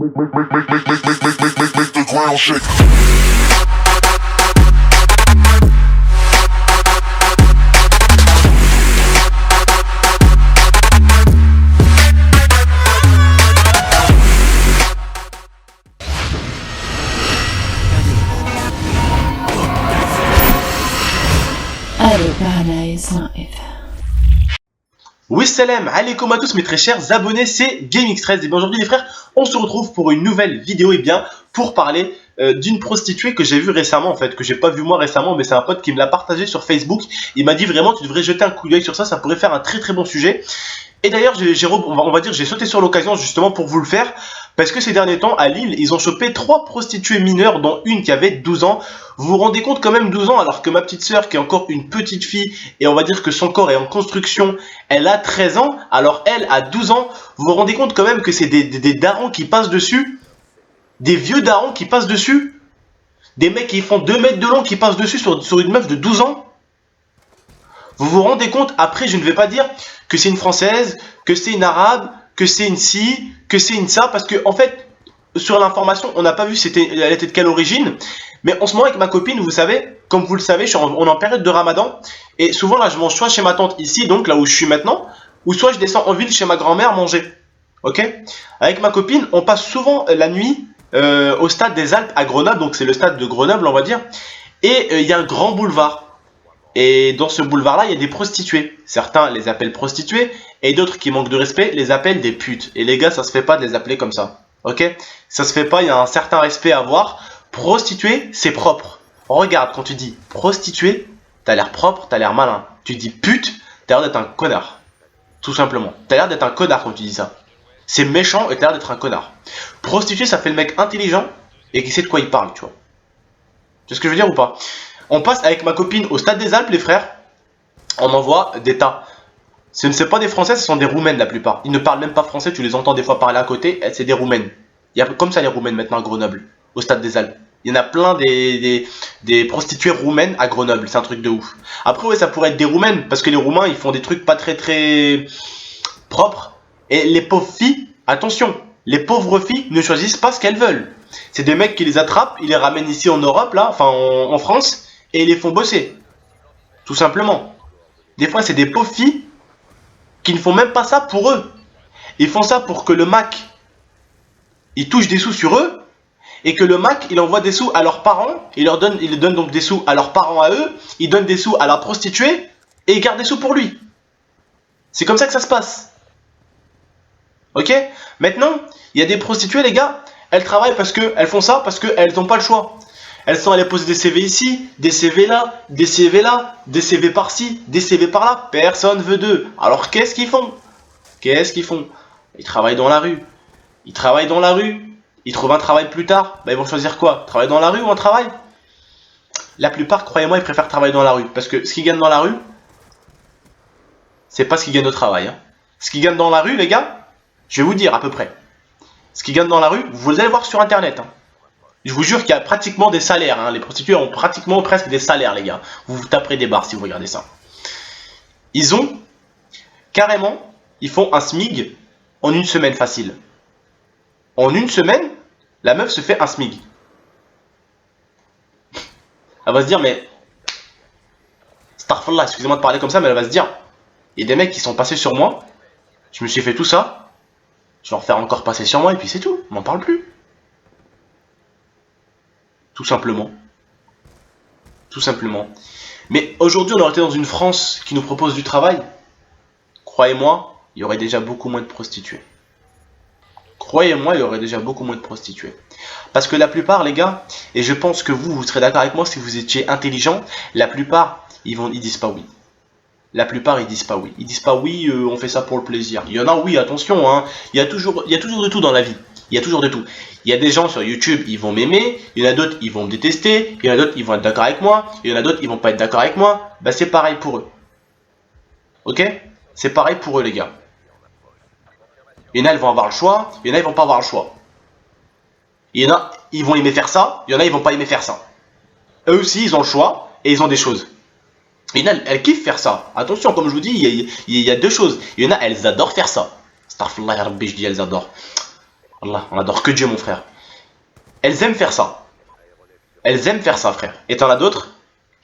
Make the ground shake. Allez, Paradise Live. Oui, salam alaikum à tous mes très chers abonnés, c'est GameX13 et bien aujourd'hui les frères, on se retrouve pour une nouvelle vidéo et bien pour parler d'une prostituée que j'ai vue récemment en fait, que j'ai pas vue moi récemment mais c'est un pote qui me l'a partagé sur Facebook. Il m'a dit vraiment tu devrais jeter un coup d'œil sur ça, ça pourrait faire un très très bon sujet. Et d'ailleurs on va dire j'ai sauté sur l'occasion justement pour vous le faire parce que ces derniers temps à Lille ils ont chopé 3 prostituées mineures dont une qui avait 12 ans. Vous vous rendez compte quand même 12 ans alors que ma petite sœur qui est encore une petite fille et on va dire que son corps est en construction, elle a 13 ans alors elle a 12 ans. Vous vous rendez compte quand même que c'est des darons qui passent dessus, des vieux darons qui passent dessus, des mecs qui font 2 mètres de long qui passent dessus sur une meuf de 12 ans. Vous vous rendez compte, après je ne vais pas dire que c'est une française, que c'est une arabe, que c'est une ci, que c'est une ça, parce que en fait, sur l'information, on n'a pas vu elle était de quelle origine, mais en ce moment avec ma copine, vous savez, comme vous le savez, on est en période de ramadan, et souvent là je mange soit chez ma tante ici, donc là où je suis maintenant, ou soit je descends en ville chez ma grand-mère manger, ok. Avec ma copine, on passe souvent la nuit au stade des Alpes à Grenoble, donc c'est le stade de Grenoble on va dire, et il y a un grand boulevard. Et dans ce boulevard-là, il y a des prostituées. Certains les appellent prostituées, et d'autres qui manquent de respect les appellent des putes. Et les gars, ça se fait pas de les appeler comme ça. Ok? Ça se fait pas, il y a un certain respect à avoir. Prostituée, c'est propre. Regarde, quand tu dis prostituée, t'as l'air propre, t'as l'air malin. Tu dis pute, t'as l'air d'être un connard. Tout simplement. T'as l'air d'être un connard quand tu dis ça. C'est méchant et t'as l'air d'être un connard. Prostituée, ça fait le mec intelligent et qui sait de quoi il parle, tu vois. Tu sais ce que je veux dire ou pas? On passe avec ma copine au stade des Alpes, les frères. On en voit des tas. Ce ne sont pas des Français, ce sont des Roumaines la plupart. Ils ne parlent même pas français, tu les entends des fois parler à côté. C'est des Roumaines. Il y a comme ça les Roumaines maintenant à Grenoble, au stade des Alpes. Il y en a plein des prostituées roumaines à Grenoble, c'est un truc de ouf. Après, ouais, ça pourrait être des Roumaines, parce que les Roumains, ils font des trucs pas très très propres. Et les pauvres filles, attention, les pauvres filles ne choisissent pas ce qu'elles veulent. C'est des mecs qui les attrapent, ils les ramènent ici en Europe, là, enfin en France, et ils les font bosser. Tout simplement. Des fois, c'est des pauvres filles qui ne font même pas ça pour eux. Ils font ça pour que le Mac, il touche des sous sur eux, et que le Mac, il envoie des sous à leurs parents, il donne donc des sous à leurs parents à eux, il donne des sous à la prostituée, et il garde des sous pour lui. C'est comme ça que ça se passe. Ok? Maintenant, il y a des prostituées, les gars, elles travaillent elles font ça parce qu'elles n'ont pas le choix. Elles sont allées poser des CV ici, des CV là, des CV là, des CV par-ci, des CV par-là. Personne veut d'eux. Alors qu'est-ce qu'ils font? Qu'est-ce qu'ils font? Ils travaillent dans la rue. Ils travaillent dans la rue. Ils trouvent un travail plus tard. Bah, ils vont choisir quoi? Travailler dans la rue ou un travail? La plupart, croyez-moi, ils préfèrent travailler dans la rue. Parce que ce qu'ils gagnent dans la rue, c'est pas ce qu'ils gagnent au travail. Hein. Ce qu'ils gagnent dans la rue, les gars, je vais vous dire à peu près. Ce qu'ils gagnent dans la rue, vous allez voir sur internet. Hein. Je vous jure qu'il y a pratiquement des salaires. Hein. Les prostituées ont presque des salaires, les gars. Vous vous taperez des barres si vous regardez ça. Ils ont carrément, ils font un SMIG en une semaine facile. En une semaine, la meuf se fait un SMIG. Elle va se dire, mais Starfallah, excusez-moi de parler comme ça, mais elle va se dire, il y a des mecs qui sont passés sur moi, je me suis fait tout ça, je vais en faire encore passer sur moi et puis c'est tout, on n'en parle plus. Tout simplement. Tout simplement. Mais aujourd'hui, on aurait été dans une France qui nous propose du travail. Croyez-moi, il y aurait déjà beaucoup moins de prostituées. Croyez-moi, il y aurait déjà beaucoup moins de prostituées. Parce que la plupart, les gars, et je pense que vous serez d'accord avec moi si vous étiez intelligent, la plupart, ils disent pas oui. La plupart, ils disent pas oui. Ils disent pas oui, on fait ça pour le plaisir. Il y en a, oui, attention, hein. Il y a toujours de tout dans la vie. Il y a toujours de tout. Il y a des gens sur YouTube, ils vont m'aimer. Il y en a d'autres, ils vont me détester. Il y en a d'autres, ils vont être d'accord avec moi. Il y en a d'autres, ils vont pas être d'accord avec moi. Bah, c'est pareil pour eux. Ok? C'est pareil pour eux, les gars. Il y en a, ils vont avoir le choix. Il y en a, ils vont pas avoir le choix. Il y en a, ils vont aimer faire ça. Il y en a, ils vont pas aimer faire ça. Eux aussi, ils ont le choix et ils ont des choses. Il y en a, elles kiffent faire ça. Attention, comme je vous dis, il y a deux choses. Il y en a, elles adorent faire ça. Starfallah, Rabbi, je dis elles adorent. Allah, on adore que Dieu, mon frère. Elles aiment faire ça. Elles aiment faire ça, frère. Et t'en as d'autres,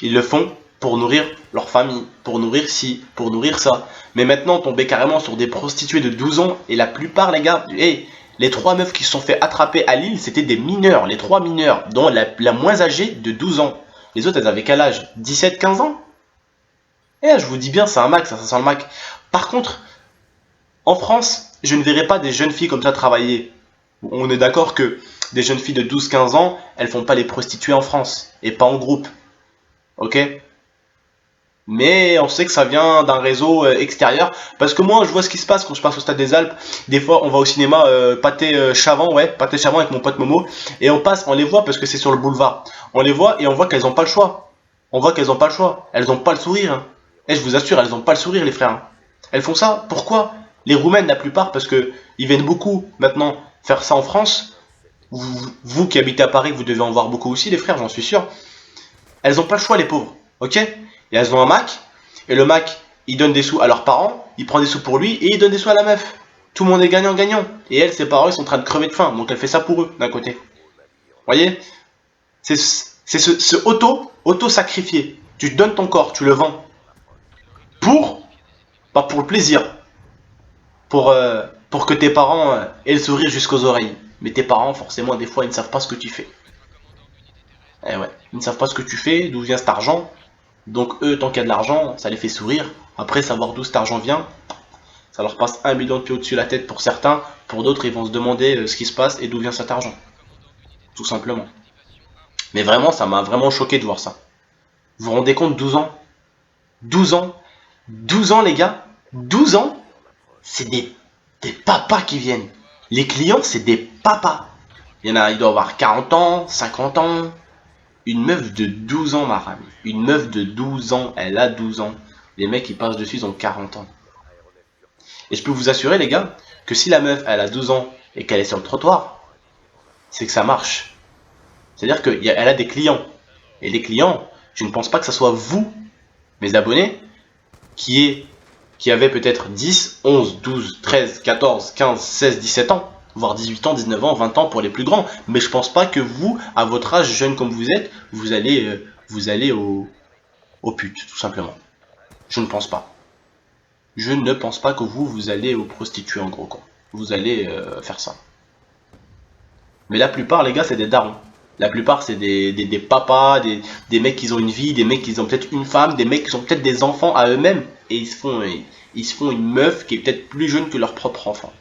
ils le font pour nourrir leur famille, pour nourrir ci, pour nourrir ça. Mais maintenant, tomber carrément sur des prostituées de 12 ans, et la plupart, les gars, hey, les 3 meufs qui se sont fait attraper à Lille, c'était des mineurs, les 3 mineurs, dont la moins âgée de 12 ans. Les autres, elles avaient quel âge? 17, 15 ans? Eh, je vous dis bien, c'est un max, ça sent le max. Par contre, en France, je ne verrai pas des jeunes filles comme ça travailler. On est d'accord que des jeunes filles de 12-15 ans, elles font pas les prostituées en France, et pas en groupe. Ok? Mais on sait que ça vient d'un réseau extérieur. Parce que moi, je vois ce qui se passe quand je passe au Stade des Alpes. Des fois, on va au cinéma Pâté Chavant, ouais, Pâté Chavant avec mon pote Momo. Et on passe, on les voit parce que c'est sur le boulevard. On les voit et on voit qu'elles n'ont pas le choix. On voit qu'elles n'ont pas le choix. Elles n'ont pas le sourire. Hein. Et je vous assure, elles n'ont pas le sourire, les frères. Hein. Elles font ça. Pourquoi? Les Roumaines, la plupart, parce que ils viennent beaucoup maintenant faire ça en France. Vous qui habitez à Paris, vous devez en voir beaucoup aussi, les frères, j'en suis sûr. Elles n'ont pas le choix, les pauvres. Ok? Et elles ont un Mac. Et le Mac, il donne des sous à leurs parents. Il prend des sous pour lui et il donne des sous à la meuf. Tout le monde est gagnant-gagnant. Et elle, ses parents, ils sont en train de crever de faim. Donc elle fait ça pour eux, d'un côté. Vous voyez? C'est ce auto-sacrifier. Tu te donnes ton corps, tu le vends. Pour le plaisir. Pour que tes parents aient le sourire jusqu'aux oreilles. Mais tes parents, forcément, des fois, ils ne savent pas ce que tu fais. Eh ouais, ils ne savent pas ce que tu fais, d'où vient cet argent. Donc eux, tant qu'il y a de l'argent, ça les fait sourire. Après, savoir d'où cet argent vient, ça leur passe 1 million de pieds au-dessus de la tête pour certains. Pour d'autres, ils vont se demander ce qui se passe et d'où vient cet argent. Tout simplement. Mais vraiment, ça m'a vraiment choqué de voir ça. Vous vous rendez compte, 12 ans? 12 ans? 12 ans, les gars? 12 ans? C'est des papas qui viennent. Les clients, c'est des papas. Il y en a, il doit avoir 40 ans, 50 ans. Une meuf de 12 ans, ma femme. Une meuf de 12 ans, elle a 12 ans. Les mecs qui passent dessus, ils ont 40 ans. Et je peux vous assurer, les gars, que si la meuf, elle a 12 ans et qu'elle est sur le trottoir, c'est que ça marche. C'est-à-dire qu'elle a des clients. Et les clients, je ne pense pas que ce soit vous, mes abonnés, qui avez peut-être 10, 11, 12, 13, 14, 15, 16, 17 ans. Voire 18 ans, 19 ans, 20 ans pour les plus grands. Mais je pense pas que vous, à votre âge, jeune comme vous êtes, vous allez au putes, tout simplement. Je ne pense pas. Je ne pense pas que vous allez aux prostituées, en gros, quoi. Vous allez faire ça. Mais la plupart, les gars, c'est des darons. La plupart, c'est des papas, des mecs qui ont une vie, des mecs qui ont peut-être une femme, des mecs qui ont peut-être des enfants à eux-mêmes. Et ils se font une meuf qui est peut-être plus jeune que leur propre enfant.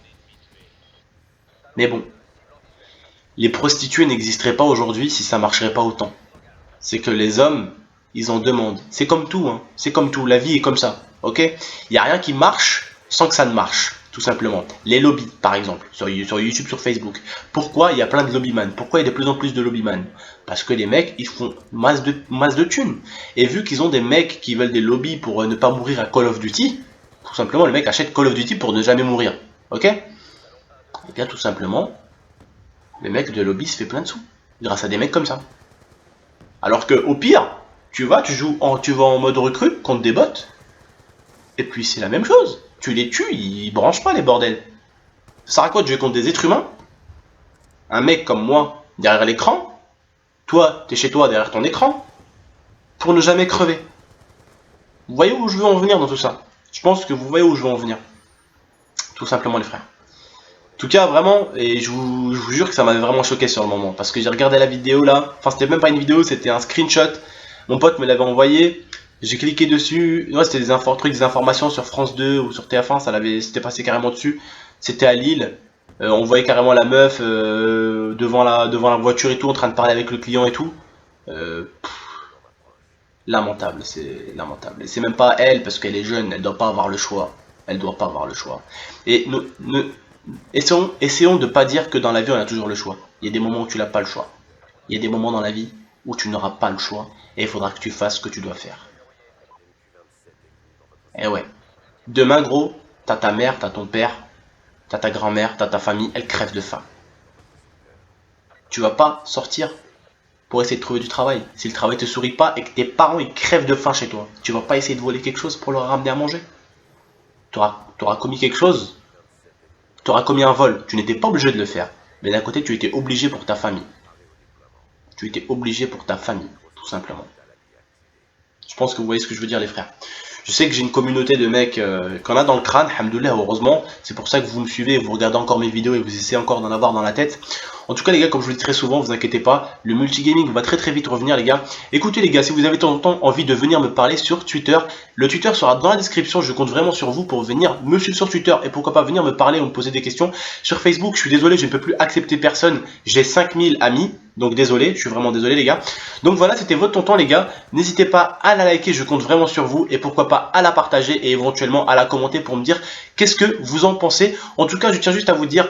Mais bon, les prostituées n'existeraient pas aujourd'hui si ça marcherait pas autant. C'est que les hommes, ils en demandent. C'est comme tout, hein. C'est comme tout. La vie est comme ça, ok? Il n'y a rien qui marche sans que ça ne marche, tout simplement. Les lobbies, par exemple, sur YouTube, sur Facebook. Pourquoi il y a plein de lobbyman? Pourquoi il y a de plus en plus de lobbyman? Parce que les mecs, ils font masse de thunes. Et vu qu'ils ont des mecs qui veulent des lobbies pour ne pas mourir à Call of Duty, tout simplement, les mecs achètent Call of Duty pour ne jamais mourir, ok? Et bien tout simplement, le mec de lobby se fait plein de sous, grâce à des mecs comme ça. Alors que au pire, tu vas en mode recrue contre des bots, et puis c'est la même chose. Tu les tues, ils branchent pas les bordels. Ça sert à quoi de jouer contre des êtres humains? Un mec comme moi, derrière l'écran, toi, t'es chez toi derrière ton écran, pour ne jamais crever. Vous voyez où je veux en venir dans tout ça? Je pense que vous voyez où je veux en venir. Tout simplement les frères. En tout cas, vraiment, et je vous jure que ça m'avait vraiment choqué sur le moment. Parce que j'ai regardé la vidéo là. Enfin, c'était même pas une vidéo, c'était un screenshot. Mon pote me l'avait envoyé. J'ai cliqué dessus. Ouais, c'était des informations sur France 2 ou sur TF1. C'était passé carrément dessus. C'était à Lille. On voyait carrément la meuf devant la voiture et tout, en train de parler avec le client et tout. Lamentable, c'est lamentable. Et c'est même pas elle, parce qu'elle est jeune, elle doit pas avoir le choix. Elle doit pas avoir le choix. Et essayons de ne pas dire que dans la vie on a toujours le choix. Il y a des moments où tu n'as pas le choix. Il y a des moments dans la vie où tu n'auras pas le choix et il faudra que tu fasses ce que tu dois faire. Et ouais. Demain gros, t'as ta mère, t'as ton père, t'as ta grand-mère, t'as ta famille, elle crève de faim. Tu vas pas sortir pour essayer de trouver du travail. Si le travail te sourit pas et que tes parents ils crèvent de faim chez toi, tu vas pas essayer de voler quelque chose pour leur ramener à manger. T'auras commis quelque chose. Tu auras commis un vol, tu n'étais pas obligé de le faire. Mais d'un côté, tu étais obligé pour ta famille. Tu étais obligé pour ta famille, tout simplement. Je pense que vous voyez ce que je veux dire, les frères. Je sais que j'ai une communauté de mecs qu'on a dans le crâne, hamdoulilah, heureusement. C'est pour ça que vous me suivez, vous regardez encore mes vidéos et vous essayez encore d'en avoir dans la tête. En tout cas, les gars, comme je vous le dis très souvent, vous inquiétez pas, le multigaming va très vite revenir, les gars. Écoutez, les gars, si vous avez de temps en temps envie de venir me parler sur Twitter, le Twitter sera dans la description. Je compte vraiment sur vous pour venir me suivre sur Twitter et pourquoi pas venir me parler ou me poser des questions. Sur Facebook, je suis désolé, je ne peux plus accepter personne. J'ai 5000 amis. Donc désolé, je suis vraiment désolé les gars. Donc voilà, c'était votre tonton les gars. N'hésitez pas à la liker, je compte vraiment sur vous. Et pourquoi pas à la partager et éventuellement à la commenter pour me dire qu'est-ce que vous en pensez. En tout cas, je tiens juste à vous dire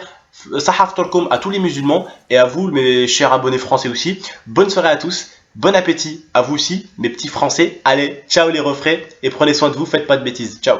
Sahaf Tolkom à tous les musulmans et à vous mes chers abonnés français aussi. Bonne soirée à tous, bon appétit à vous aussi mes petits français. Allez, ciao les refrains et prenez soin de vous, faites pas de bêtises. Ciao.